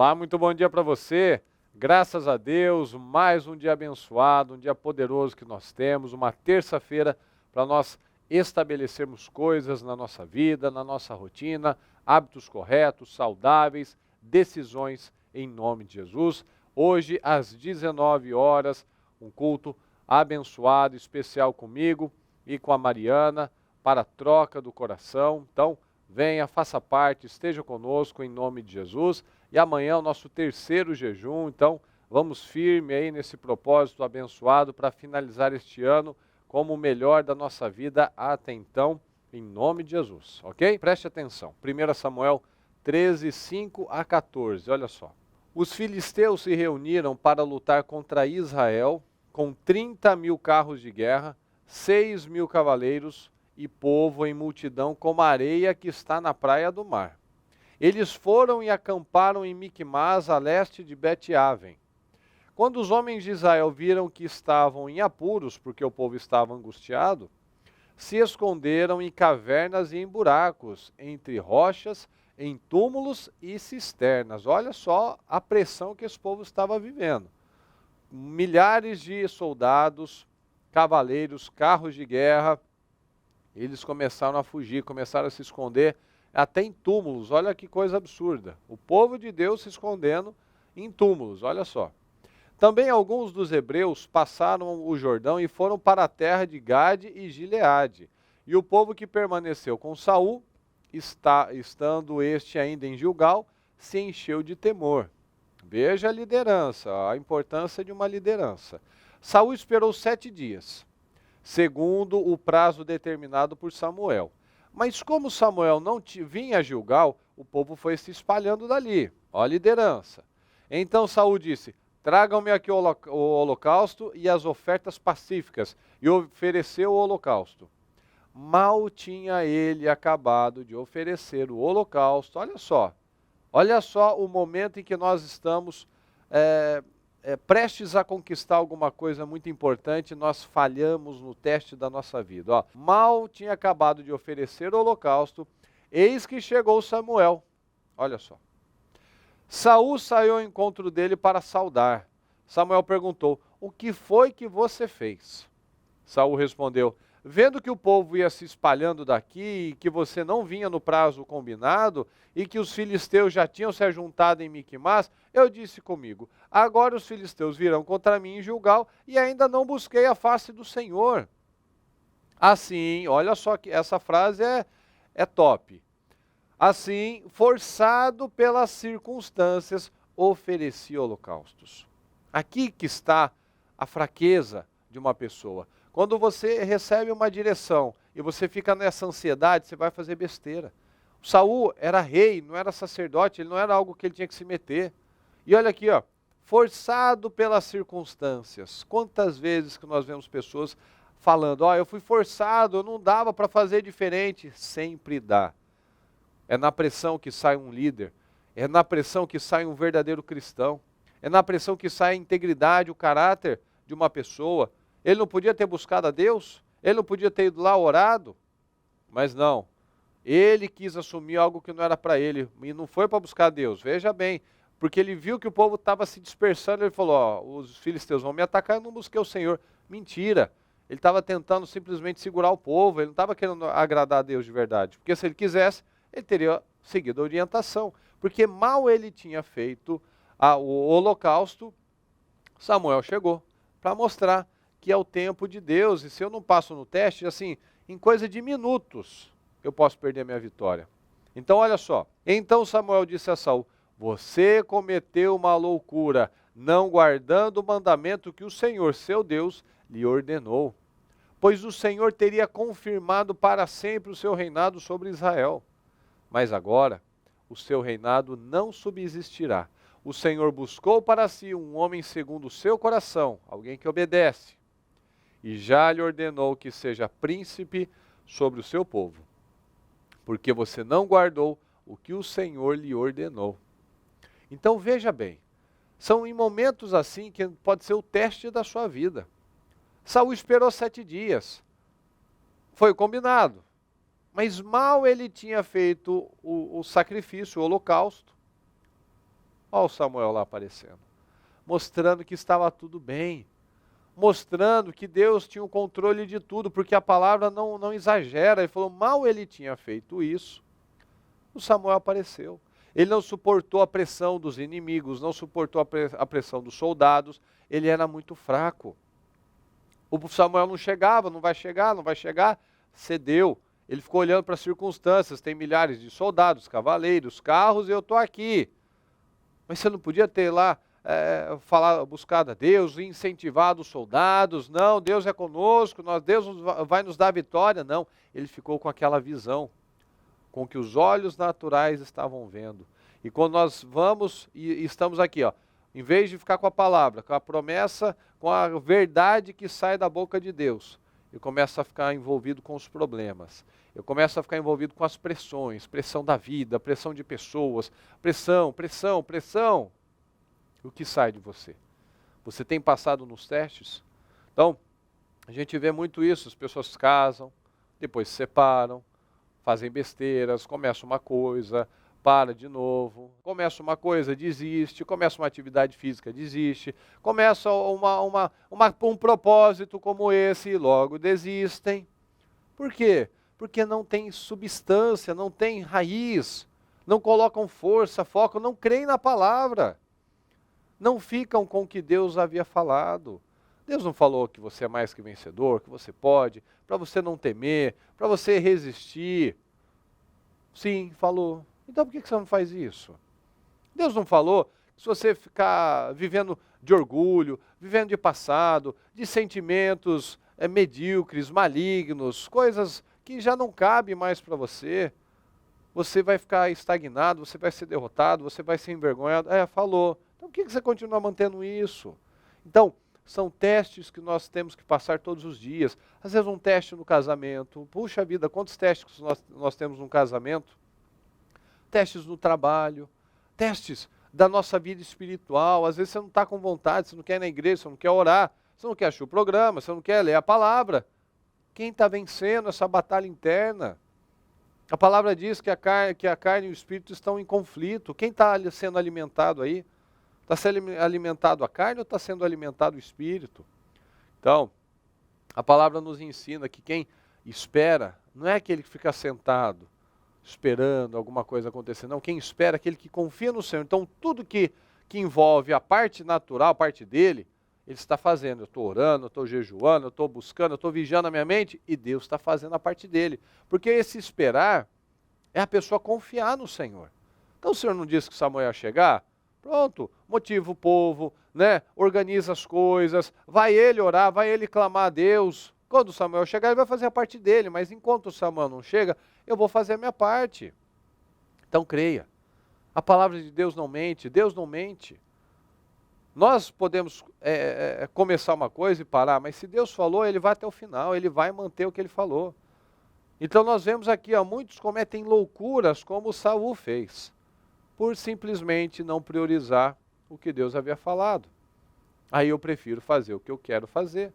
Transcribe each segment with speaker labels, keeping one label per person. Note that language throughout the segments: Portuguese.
Speaker 1: Olá, muito bom dia para você. Graças a Deus, mais um dia abençoado, um dia poderoso que nós temos, uma terça-feira para nós estabelecermos coisas na nossa vida, na nossa rotina, hábitos corretos, saudáveis, decisões em nome de Jesus. Hoje, às 19 horas, um culto abençoado, especial comigo e com a Mariana para a troca do coração. Então, venha, faça parte, esteja conosco em nome de Jesus. E amanhã é o nosso terceiro jejum, então vamos firme aí nesse propósito abençoado para finalizar este ano como o melhor da nossa vida até então, em nome de Jesus, ok? Preste atenção, 1 Samuel 13, 5 a 14, olha só. Os filisteus se reuniram para lutar contra Israel com 30.000 carros de guerra, 6.000 cavaleiros e povo em multidão como a areia que está na praia do mar. Eles foram e acamparam em Micmas, a leste de Bet-Aven. Quando os homens de Israel viram que estavam em apuros, porque o povo estava angustiado, se esconderam em cavernas e em buracos, entre rochas, em túmulos e cisternas. Olha só a pressão que esse povo estava vivendo. Milhares de soldados, cavaleiros, carros de guerra, eles começaram a fugir, começaram a se esconder, até em túmulos. Olha que coisa absurda. O povo de Deus se escondendo em túmulos, olha só. Também alguns dos hebreus passaram o Jordão e foram para a terra de Gade e Gileade. E o povo que permaneceu com Saul, estando este ainda em Gilgal, se encheu de temor. Veja a liderança, a importância de uma liderança. Saul esperou 7 dias, segundo o prazo determinado por Samuel. Mas como Samuel não vinha a Gilgal, o povo foi se espalhando dali. Ó a liderança. Então Saul disse: tragam-me aqui o holocausto e as ofertas pacíficas. E ofereceu o holocausto. Mal tinha ele acabado de oferecer o holocausto. Olha só o momento em que nós estamos prestes a conquistar alguma coisa muito importante, nós falhamos no teste da nossa vida. Ó, mal tinha acabado de oferecer o holocausto, eis que chegou Samuel. Olha só. Saul saiu ao encontro dele para saudar. Samuel perguntou: o que foi que você fez? Saul respondeu: vendo que o povo ia se espalhando daqui e que você não vinha no prazo combinado e que os filisteus já tinham se ajuntado em Miquimás, eu disse comigo: agora os filisteus virão contra mim em Gilgal e ainda não busquei a face do Senhor. Assim, olha só que essa frase é top. Assim, forçado pelas circunstâncias, ofereci holocaustos. Aqui que está a fraqueza de uma pessoa. Quando você recebe uma direção e você fica nessa ansiedade, você vai fazer besteira. O Saul era rei, não era sacerdote, ele não era algo que ele tinha que se meter. E olha aqui, ó, forçado pelas circunstâncias. Quantas vezes que nós vemos pessoas falando: ó, eu fui forçado, eu não dava para fazer diferente. Sempre dá. É na pressão que sai um líder, é na pressão que sai um verdadeiro cristão, é na pressão que sai a integridade, o caráter de uma pessoa. Ele não podia ter buscado a Deus? Ele não podia ter ido lá orado? Mas não, ele quis assumir algo que não era para ele, e não foi para buscar a Deus, veja bem, porque ele viu que o povo estava se dispersando, ele falou: ó, os filisteus vão me atacar, eu não busquei o Senhor. Mentira, ele estava tentando simplesmente segurar o povo, ele não estava querendo agradar a Deus de verdade, porque se ele quisesse, ele teria seguido a orientação, porque mal ele tinha feito o holocausto. Samuel chegou para mostrar que é o tempo de Deus, e se eu não passo no teste, assim, em coisa de minutos, eu posso perder a minha vitória. Então olha só, então Samuel disse a Saul: você cometeu uma loucura, não guardando o mandamento que o Senhor, seu Deus, lhe ordenou, pois o Senhor teria confirmado para sempre o seu reinado sobre Israel. Mas agora, o seu reinado não subsistirá. O Senhor buscou para si um homem segundo o seu coração, alguém que obedece, e já lhe ordenou que seja príncipe sobre o seu povo, porque você não guardou o que o Senhor lhe ordenou. Então veja bem, são em momentos assim que pode ser o teste da sua vida. Saul esperou 7 dias, foi combinado. Mas mal ele tinha feito o sacrifício, o holocausto, Olha o Samuel lá aparecendo, mostrando que estava tudo bem, mostrando que Deus tinha o controle de tudo, porque a palavra não exagera. Ele falou, mal ele tinha feito isso, o Samuel apareceu. Ele não suportou a pressão dos inimigos, não suportou a pressão dos soldados, ele era muito fraco. O Samuel não chegava, não vai chegar, cedeu. Ele ficou olhando para as circunstâncias, tem milhares de soldados, cavaleiros, carros, e eu estou aqui. Mas você não podia ter lá buscado a Deus, incentivado os soldados? Não, Deus é conosco, Deus vai nos dar a vitória. Não, ele ficou com aquela visão, com que os olhos naturais estavam vendo. E quando nós vamos e estamos aqui, ó, em vez de ficar com a palavra, com a promessa, com a verdade que sai da boca de Deus, eu começo a ficar envolvido com os problemas. Eu começo a ficar envolvido com as pressões, pressão da vida, pressão de pessoas, pressão. O que sai de você? Você tem passado nos testes? Então, a gente vê muito isso, as pessoas casam, depois se separam, fazem besteiras, começam uma coisa, para de novo, começa uma coisa, desiste, começa uma atividade física, desiste, começa um propósito como esse e logo desistem. Por quê? Porque não tem substância, não tem raiz, não colocam força, foco, não creem na palavra, não ficam com o que Deus havia falado. Deus não falou que você é mais que vencedor, que você pode, para você não temer, para você resistir. Sim, falou. Então por que você não faz isso? Deus não falou que se você ficar vivendo de orgulho, vivendo de passado, de sentimentos medíocres, malignos, coisas que já não cabem mais para você, você vai ficar estagnado, você vai ser derrotado, você vai ser envergonhado. Falou. Então por que você continua mantendo isso? Então, são testes que nós temos que passar todos os dias. Às vezes um teste no casamento. Puxa vida, quantos testes nós temos no casamento? Testes no trabalho, testes da nossa vida espiritual. Às vezes você não está com vontade, você não quer ir na igreja, você não quer orar, você não quer achar o programa, você não quer ler a palavra. Quem está vencendo essa batalha interna? A palavra diz que a carne e o espírito estão em conflito. Quem está sendo alimentado aí? Está sendo alimentado a carne ou está sendo alimentado o espírito? Então, a palavra nos ensina que quem espera não é aquele que fica sentado, esperando alguma coisa acontecer. Não, quem espera é aquele que confia no Senhor. Então, tudo que envolve a parte natural, a parte dele, ele está fazendo. Eu estou orando, eu estou jejuando, eu estou buscando, eu estou vigiando a minha mente, e Deus está fazendo a parte dele. Porque esse esperar é a pessoa confiar no Senhor. Então, o Senhor não disse que Samuel ia chegar? Pronto, motiva o povo, né? Organiza as coisas, vai ele orar, vai ele clamar a Deus. Quando o Samuel chegar, ele vai fazer a parte dele, mas enquanto o Samuel não chega, eu vou fazer a minha parte. Então creia, a palavra de Deus não mente, Deus não mente. Nós podemos começar uma coisa e parar, mas se Deus falou, ele vai até o final, ele vai manter o que ele falou. Então nós vemos aqui, muitos cometem loucuras como Saul fez, por simplesmente não priorizar o que Deus havia falado. Aí eu prefiro fazer o que eu quero fazer.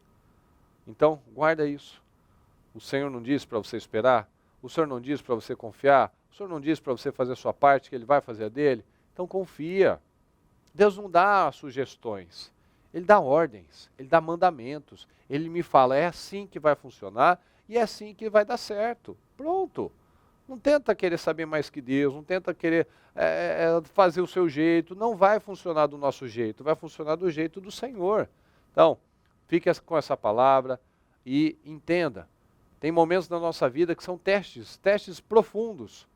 Speaker 1: Então, guarda isso. O Senhor não diz para você esperar, o Senhor não diz para você confiar, o Senhor não diz para você fazer a sua parte, que Ele vai fazer a dele. Então confia. Deus não dá sugestões, Ele dá ordens, Ele dá mandamentos. Ele me fala, é assim que vai funcionar e é assim que vai dar certo. Pronto. Não tenta querer saber mais que Deus, não tenta querer fazer o seu jeito. Não vai funcionar do nosso jeito, vai funcionar do jeito do Senhor. Então, fique com essa palavra e entenda. Tem momentos na nossa vida que são testes profundos,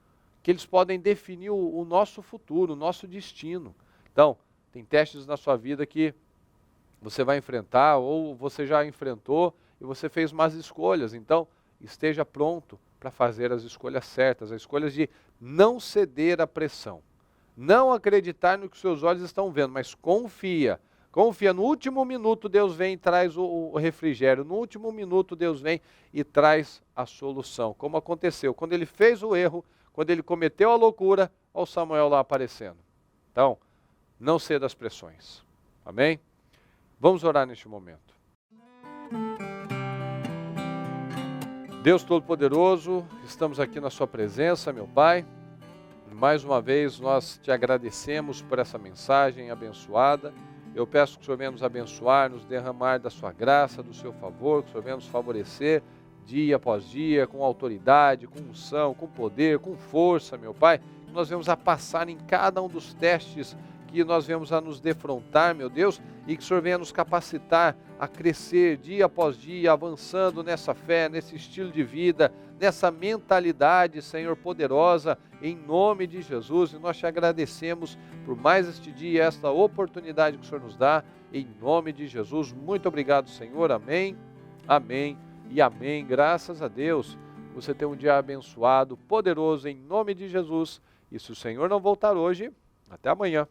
Speaker 1: que eles podem definir o nosso futuro, o nosso destino. Então, tem testes na sua vida que você vai enfrentar ou você já enfrentou e você fez más escolhas. Então, esteja pronto para fazer as escolhas certas, as escolhas de não ceder à pressão. Não acreditar no que seus olhos estão vendo, mas confia. Confia, no último minuto Deus vem e traz o refrigério, no último minuto Deus vem e traz a solução, como aconteceu. Quando ele fez o erro, quando ele cometeu a loucura, olha o Samuel lá aparecendo. Então, não ceda às pressões, amém? Vamos orar neste momento. Deus Todo-Poderoso, estamos aqui na sua presença, meu Pai. Mais uma vez, nós te agradecemos por essa mensagem abençoada. Eu peço que o Senhor venha nos abençoar, nos derramar da sua graça, do seu favor, que o Senhor venha nos favorecer dia após dia, com autoridade, com unção, com poder, com força, meu Pai, que nós venhamos a passar em cada um dos testes que nós venhamos a nos defrontar, meu Deus, e que o Senhor venha nos capacitar a crescer dia após dia, avançando nessa fé, nesse estilo de vida, nessa mentalidade, Senhor, poderosa, em nome de Jesus. E nós te agradecemos por mais este dia, esta oportunidade que o Senhor nos dá, em nome de Jesus. Muito obrigado, Senhor. Amém, amém e amém. Graças a Deus. Você tem um dia abençoado, poderoso, em nome de Jesus. E se o Senhor não voltar hoje, até amanhã.